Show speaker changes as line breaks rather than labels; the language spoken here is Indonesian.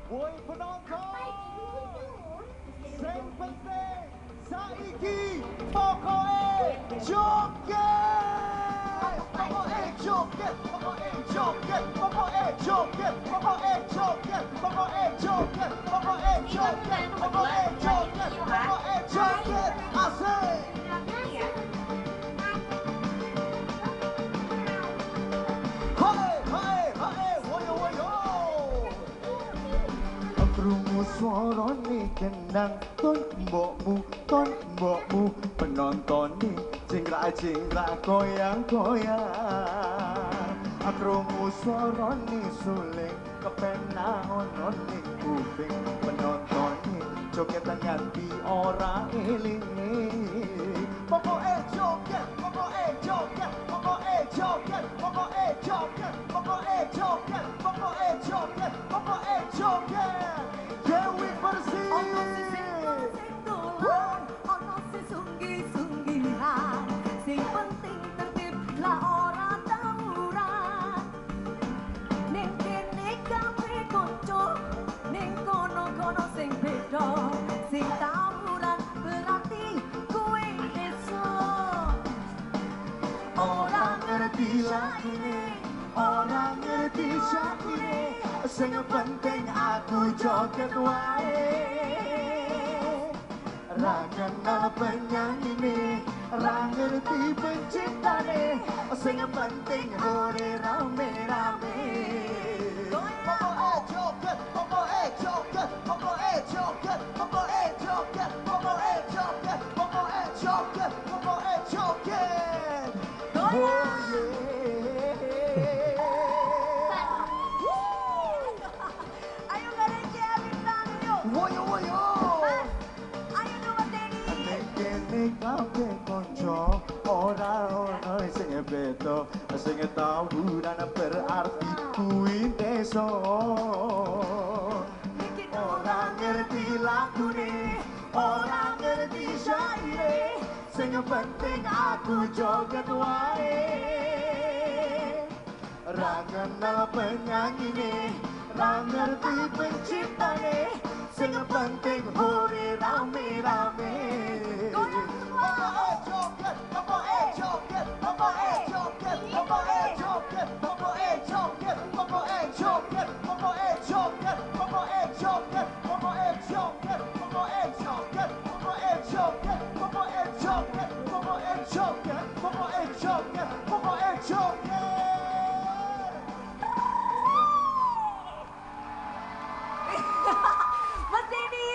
Woi penonton, sing penting saiki pokoke joget, pokoke joget, pokoke joget, pokoke joget, pokoke joget, pokoke joget, pokoke joget, pokoke joget, pokoke joget, asik. Hai, hai, hai, woyo, woyo. Krungu suarane kendang ton mbokmu penonton jingkrak goyang-goyang. Krungu suarane suling kepenak ono ning kuping penonton jogetan nganti ora eling. Pokoke joget, pokoke joget, pokoke joget, pokoke joget, pokoke joget, pokoke joget, pokoke joget. Dewi Persik.
Ono sing dolan, ono sing sunggi-sunggihan. Sing penting tertib lah ora tawuran. Ning kene kabeh kanca, ning kono-kono sing beda. Sing tawuran berarti kowe iso.
Ora ngerti lagune, ora ngerti syakune, sing penting aku joget wae. Ra kenal penyanyine, ra ngerti penciptane, sing penting hore rame-rame. Pokoke joget, pokoke joget, pokoke joget, pokoke joget, pokoke joget, pokoke joget, pokoke joget.
Ayo bareng bintang yuk.
Woyo woyo.
Ayo dua Teddy.
Kene kabeh kanca ora ono sing beda, sing tawuran berarti kuwi desa. Ora ngerti lagune, ora ngerti syaire, sing penting aku joget wae. Ra kenal penyanyine, ra ngerti penciptane, sing penting hore rame-rame. Pokoke joget, pokoke joget, pokoke joget, pokoke joget, pokoke joget, pokoke joget, pokoke joget, pokoke joget, pokoke joget, pokoke joget, pokoke joget, pokoke joget, pokoke joget, pokoke joget, pokoke joget.
Mas Teddy.